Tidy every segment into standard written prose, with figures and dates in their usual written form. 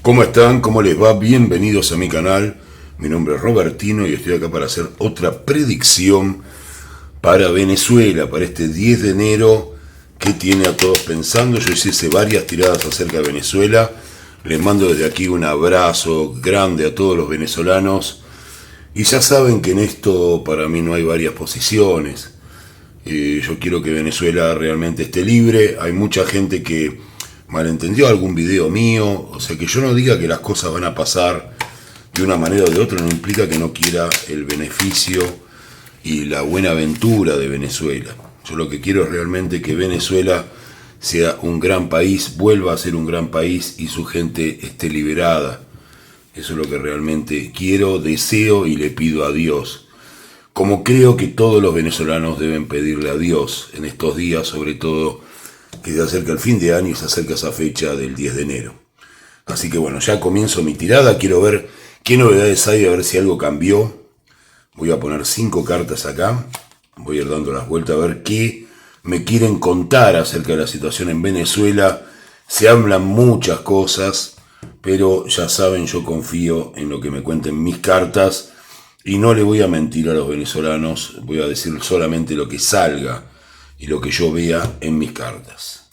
¿Cómo están? ¿Cómo les va? Bienvenidos a mi canal. Mi nombre es Robertino y estoy acá para hacer otra predicción para Venezuela, para este 10 de enero que tiene a todos pensando. Yo hice varias tiradas acerca de Venezuela. Les mando desde aquí un abrazo grande a todos los venezolanos. Y ya saben que en esto para mí no hay varias posiciones. Yo quiero que Venezuela realmente esté libre. Hay mucha gente que malentendió algún video mío. O sea, que yo no diga que las cosas van a pasar de una manera o de otra no implica que no quiera el beneficio y la buena aventura de Venezuela. Yo lo que quiero es realmente que Venezuela sea un gran país, vuelva a ser un gran país y su gente esté liberada. Eso es lo que realmente quiero, deseo y le pido a Dios. Como creo que todos los venezolanos deben pedirle a Dios en estos días, sobre todo que se acerca el fin de año y se acerca esa fecha del 10 de enero. Así que bueno, ya comienzo mi tirada, quiero ver qué novedades hay, a ver si algo cambió. Voy a poner 5 cartas acá, voy a ir dando las vueltas a ver qué me quieren contar acerca de la situación en Venezuela. Se hablan muchas cosas, pero ya saben, yo confío en lo que me cuenten mis cartas y no le voy a mentir a los venezolanos, voy a decir solamente lo que salga y lo que yo vea en mis cartas.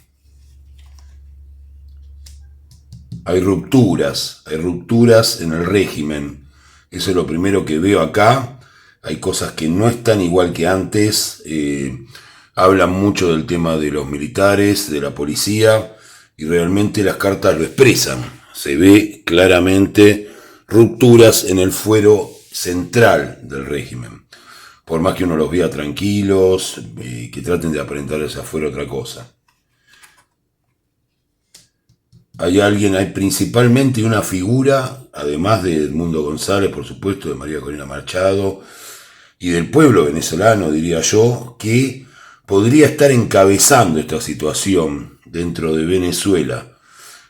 Hay rupturas en el régimen. Eso es lo primero que veo acá. Hay cosas que no están igual que antes. Hablan mucho del tema de los militares, de la policía, y realmente las cartas lo expresan. Se ve claramente rupturas en el fuero central del régimen. Por más que uno los vea tranquilos, que traten de aparentar esa fuera otra cosa. Hay principalmente una figura, además de Edmundo González, por supuesto, de María Corina Machado, y del pueblo venezolano, diría yo, que podría estar encabezando esta situación dentro de Venezuela.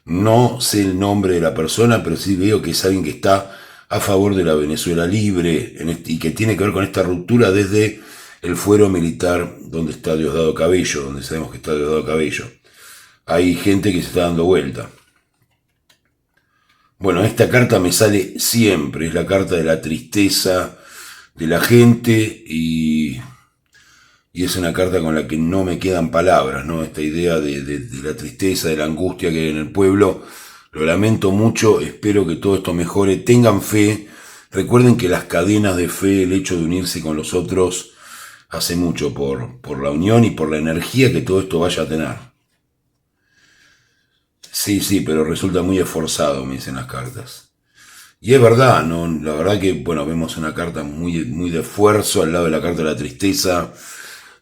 No sé el nombre de la persona, pero sí veo que es alguien que está a favor de la Venezuela libre y que tiene que ver con esta ruptura desde el fuero militar donde está Diosdado Cabello, donde sabemos que está Diosdado Cabello. Hay gente que se está dando vuelta. Bueno, esta carta me sale siempre, es la carta de la tristeza de la gente y es una carta con la que no me quedan palabras, ¿no? Esta idea de la tristeza, de la angustia que hay en el pueblo. Lo lamento mucho, espero que todo esto mejore. Tengan fe, recuerden que las cadenas de fe, el hecho de unirse con los otros, hace mucho por la unión y por la energía que todo esto vaya a tener. Sí, pero resulta muy esforzado, me dicen las cartas. Y es verdad, ¿no? La verdad que, bueno, vemos una carta muy de esfuerzo al lado de la carta de la tristeza.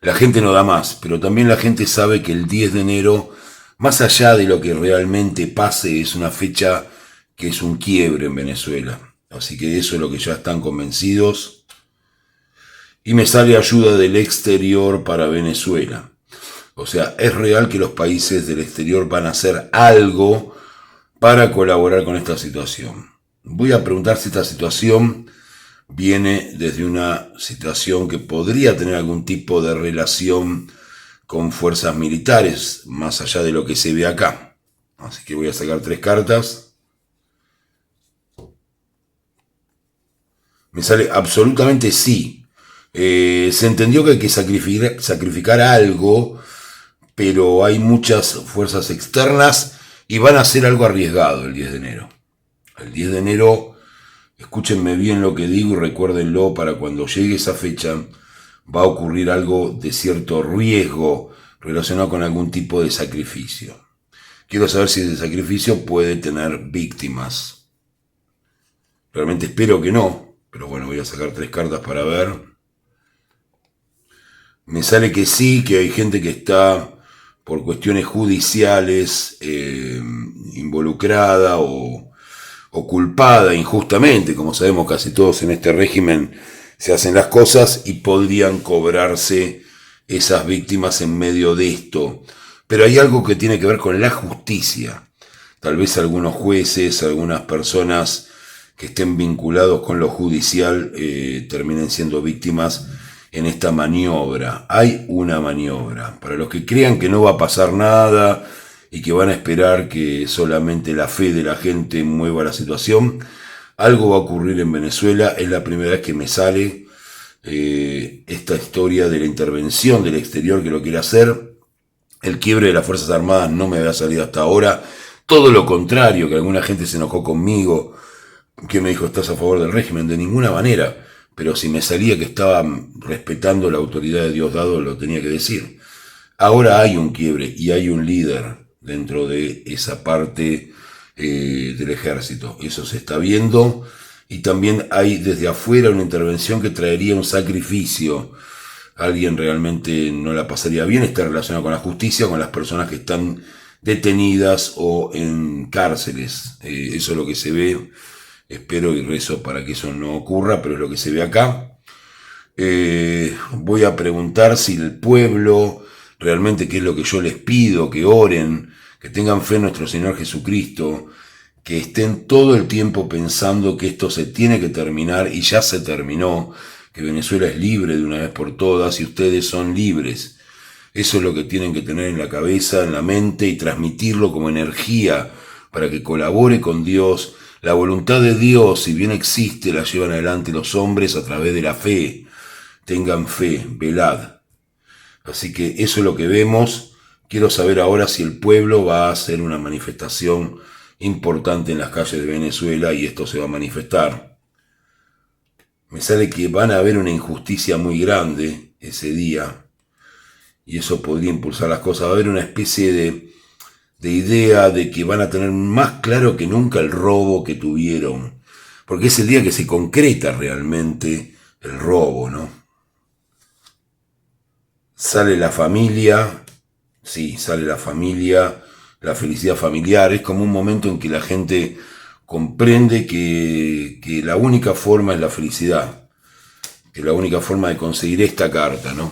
La gente no da más, pero también la gente sabe que el 10 de enero, más allá de lo que realmente pase, es una fecha que es un quiebre en Venezuela. Así que eso es lo que ya están convencidos. Y me sale ayuda del exterior para Venezuela. O sea, es real que los países del exterior van a hacer algo para colaborar con esta situación. Voy a preguntar si esta situación viene desde una situación que podría tener algún tipo de relación con fuerzas militares, más allá de lo que se ve acá. Así que voy a sacar 3 cartas. Me sale absolutamente sí. Se entendió que hay que sacrificar algo, pero hay muchas fuerzas externas y van a hacer algo arriesgado el 10 de enero. El 10 de enero, escúchenme bien lo que digo y recuérdenlo, para cuando llegue esa fecha va a ocurrir algo de cierto riesgo relacionado con algún tipo de sacrificio. Quiero saber si ese sacrificio puede tener víctimas. Realmente espero que no, pero bueno, voy a sacar 3 cartas para ver. Me sale que sí, que hay gente que está por cuestiones judiciales involucrada o culpada injustamente. Como sabemos, casi todos en este régimen se hacen las cosas y podrían cobrarse esas víctimas en medio de esto. Pero hay algo que tiene que ver con la justicia. Tal vez algunos jueces, algunas personas que estén vinculados con lo judicial terminen siendo víctimas en esta maniobra. Hay una maniobra. Para los que crean que no va a pasar nada y que van a esperar que solamente la fe de la gente mueva la situación. Algo va a ocurrir en Venezuela, es la primera vez que me sale esta historia de la intervención del exterior que lo quiere hacer. El quiebre de las Fuerzas Armadas no me había salido hasta ahora. Todo lo contrario, que alguna gente se enojó conmigo, que me dijo, ¿estás a favor del régimen? De ninguna manera. Pero si me salía que estaba respetando la autoridad de Diosdado, lo tenía que decir. Ahora hay un quiebre y hay un líder dentro de esa parte del ejército. Eso se está viendo. Y también hay desde afuera una intervención que traería un sacrificio. Alguien realmente no la pasaría bien. Está relacionado con la justicia, con las personas que están detenidas o en cárceles. Eso es lo que se ve. Espero y rezo para que eso no ocurra, pero es lo que se ve acá. Voy a preguntar si el pueblo, realmente qué es lo que yo les pido, que oren, que tengan fe en nuestro Señor Jesucristo, que estén todo el tiempo pensando que esto se tiene que terminar y ya se terminó, que Venezuela es libre de una vez por todas y ustedes son libres. Eso es lo que tienen que tener en la cabeza, en la mente y transmitirlo como energía para que colabore con Dios. La voluntad de Dios, si bien existe, la llevan adelante los hombres a través de la fe. Tengan fe, velad. Así que eso es lo que vemos. Quiero saber ahora si el pueblo va a hacer una manifestación importante en las calles de Venezuela y esto se va a manifestar. Me sale que van a haber una injusticia muy grande ese día y eso podría impulsar las cosas. Va a haber una especie de idea de que van a tener más claro que nunca el robo que tuvieron, porque es el día que se concreta realmente el robo, ¿no? Sale la familia, sí, sale la familia, la felicidad familiar, es como un momento en que la gente comprende que la única forma es la felicidad, que la única forma de conseguir esta carta, ¿no?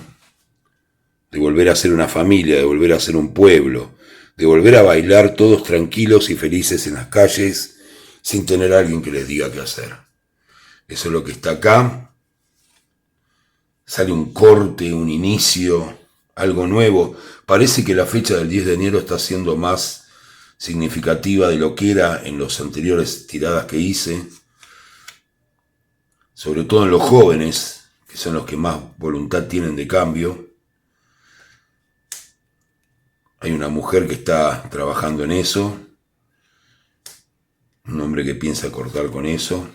De volver a ser una familia, de volver a ser un pueblo, de volver a bailar todos tranquilos y felices en las calles sin tener a alguien que les diga qué hacer. Eso es lo que está acá. Sale un corte, un inicio, algo nuevo. Parece que la fecha del 10 de enero está siendo más significativa de lo que era en las anteriores tiradas que hice. Sobre todo en los jóvenes, que son los que más voluntad tienen de cambio. Hay una mujer que está trabajando en eso, un hombre que piensa cortar con eso.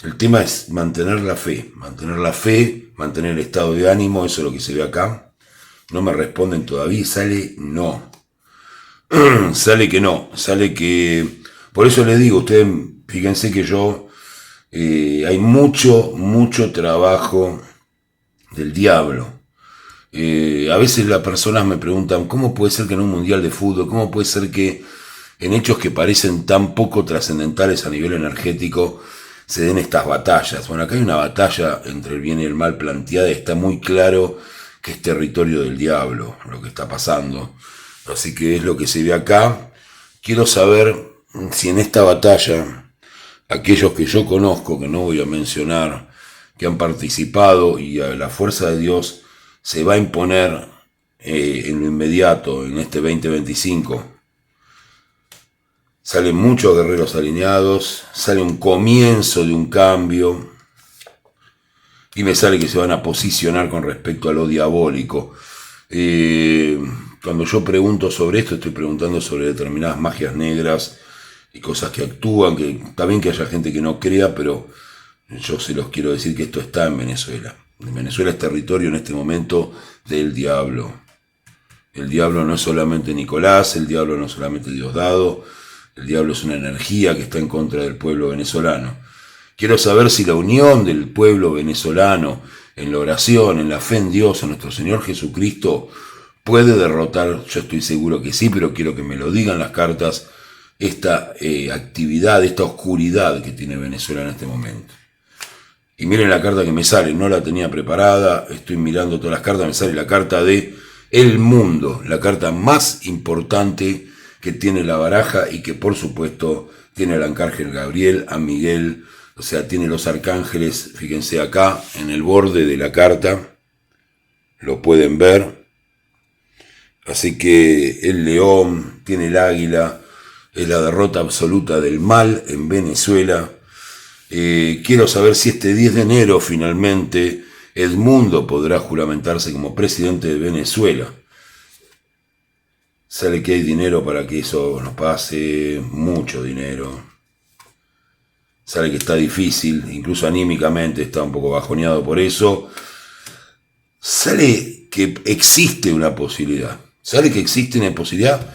El tema es mantener la fe, mantener el estado de ánimo, eso es lo que se ve acá. No me responden todavía, sale no. Sale que no, sale que... Por eso les digo, ustedes fíjense que yo... hay mucho trabajo del diablo. A veces las personas me preguntan, ¿cómo puede ser que en un mundial de fútbol, cómo puede ser que en hechos que parecen tan poco trascendentales a nivel energético se den estas batallas? Bueno, acá hay una batalla entre el bien y el mal planteada y está muy claro que es territorio del diablo lo que está pasando. Así que es lo que se ve acá. Quiero saber si en esta batalla aquellos que yo conozco, que no voy a mencionar, que han participado y a la fuerza de Dios se va a imponer en lo inmediato, en este 2025. Salen muchos guerreros alineados, sale un comienzo de un cambio y me sale que se van a posicionar con respecto a lo diabólico. Cuando yo pregunto sobre esto, estoy preguntando sobre determinadas magias negras y cosas que actúan, que está bien que haya gente que no crea, pero yo se los quiero decir que esto está en Venezuela. Venezuela es territorio en este momento del diablo. El diablo no es solamente Nicolás, el diablo no es solamente Diosdado, el diablo es una energía que está en contra del pueblo venezolano. Quiero saber si la unión del pueblo venezolano en la oración, en la fe en Dios, en nuestro Señor Jesucristo, puede derrotar, yo estoy seguro que sí, pero quiero que me lo digan las cartas, esta actividad, esta oscuridad que tiene Venezuela en este momento. Y miren la carta que me sale, no la tenía preparada, estoy mirando todas las cartas, me sale la carta de El Mundo, la carta más importante que tiene la baraja y que por supuesto tiene al arcángel Gabriel, a Miguel, o sea, tiene los arcángeles, fíjense acá, en el borde de la carta, lo pueden ver, Así que el león tiene el águila, es la derrota absoluta del mal en Venezuela. Quiero saber si este 10 de enero finalmente Edmundo podrá juramentarse como presidente de Venezuela. Sale que hay dinero para que eso nos pase, mucho dinero. Sale que está difícil, incluso anímicamente está un poco bajoneado por eso. Sale que existe una posibilidad. Sale que existe una posibilidad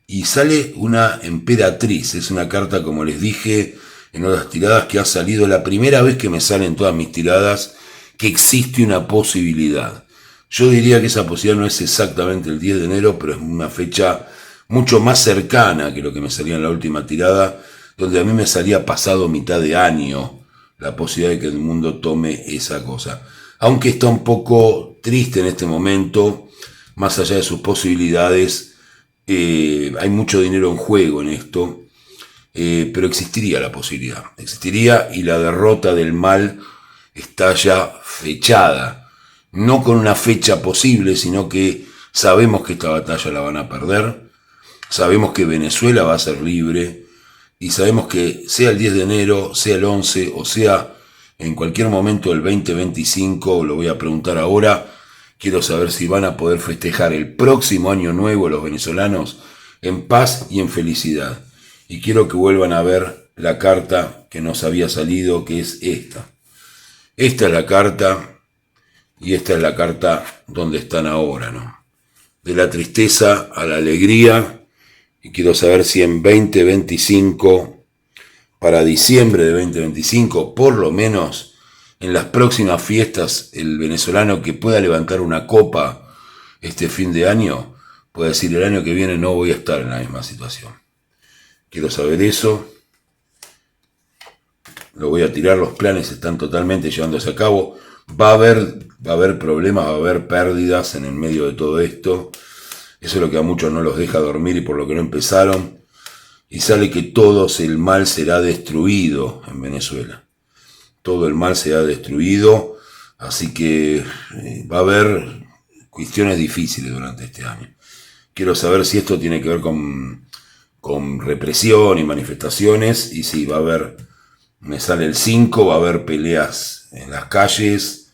y sale una emperatriz. Es una carta, como les dije en otras tiradas, que ha salido la primera vez que me salen todas mis tiradas, que existe una posibilidad. Yo diría que esa posibilidad no es exactamente el 10 de enero, pero es una fecha mucho más cercana que lo que me salía en la última tirada, donde a mí me salía pasado mitad de año la posibilidad de que el mundo tome esa cosa. Aunque está un poco triste en este momento, más allá de sus posibilidades, hay mucho dinero en juego en esto, pero existiría la posibilidad, existiría, y la derrota del mal está ya fechada, no con una fecha posible, sino que sabemos que esta batalla la van a perder, sabemos que Venezuela va a ser libre, y sabemos que sea el 10 de enero, sea el 11, o sea en cualquier momento del 2025, lo voy a preguntar ahora, quiero saber si van a poder festejar el próximo año nuevo los venezolanos en paz y en felicidad. Y quiero que vuelvan a ver la carta que nos había salido, que es esta. Esta es la carta, y esta es la carta donde están ahora, ¿no? De la tristeza a la alegría, y quiero saber si en 2025, para diciembre de 2025, por lo menos en las próximas fiestas, el venezolano que pueda levantar una copa este fin de año, puede decir el año que viene no voy a estar en la misma situación. Quiero saber eso. Lo voy a tirar, los planes están totalmente llevándose a cabo. Va a haber problemas, va a haber pérdidas en el medio de todo esto. Eso es lo que a muchos no los deja dormir y por lo que no empezaron. Y sale que todo el mal será destruido en Venezuela. Todo el mal será destruido, así que va a haber cuestiones difíciles durante este año. Quiero saber si esto tiene que ver con represión y manifestaciones, y sí, va a haber, me sale el 5, va a haber peleas en las calles,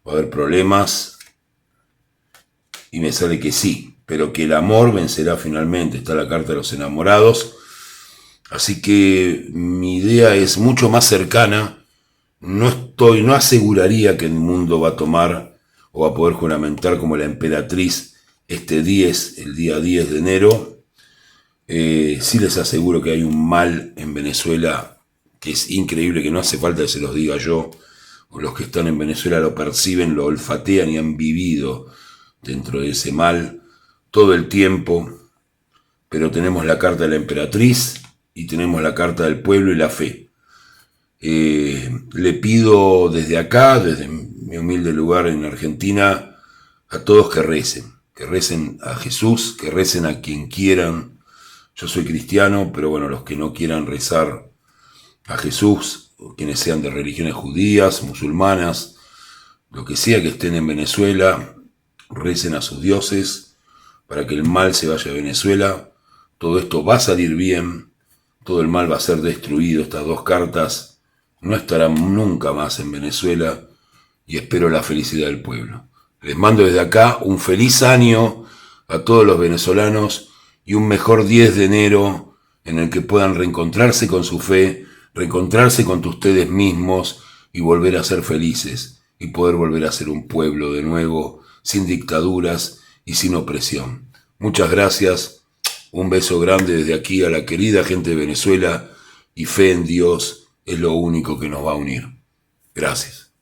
va a haber problemas, y me sale que sí, pero que el amor vencerá finalmente. Está la carta de los enamorados. Así que mi idea es mucho más cercana. No aseguraría que el mundo va a tomar o va a poder juramentar como la emperatriz el día 10 de enero. Sí les aseguro que hay un mal en Venezuela que es increíble, que no hace falta que se los diga yo, o los que están en Venezuela lo perciben, lo olfatean y han vivido dentro de ese mal todo el tiempo. Pero tenemos la carta de la emperatriz y tenemos la carta del pueblo y la fe. Le pido desde acá, desde mi humilde lugar en Argentina, a todos que recen a Jesús, que recen a quien quieran. Yo soy cristiano, pero bueno, los que no quieran rezar a Jesús, o quienes sean de religiones judías, musulmanas, lo que sea que estén en Venezuela, recen a sus dioses para que el mal se vaya a Venezuela. Todo esto va a salir bien, todo el mal va a ser destruido. Estas dos cartas no estarán nunca más en Venezuela, y espero la felicidad del pueblo. Les mando desde acá un feliz año a todos los venezolanos y un mejor 10 de enero en el que puedan reencontrarse con su fe, reencontrarse con ustedes mismos y volver a ser felices y poder volver a ser un pueblo de nuevo, sin dictaduras y sin opresión. Muchas gracias. Un beso grande desde aquí a la querida gente de Venezuela, y fe en Dios es lo único que nos va a unir. Gracias.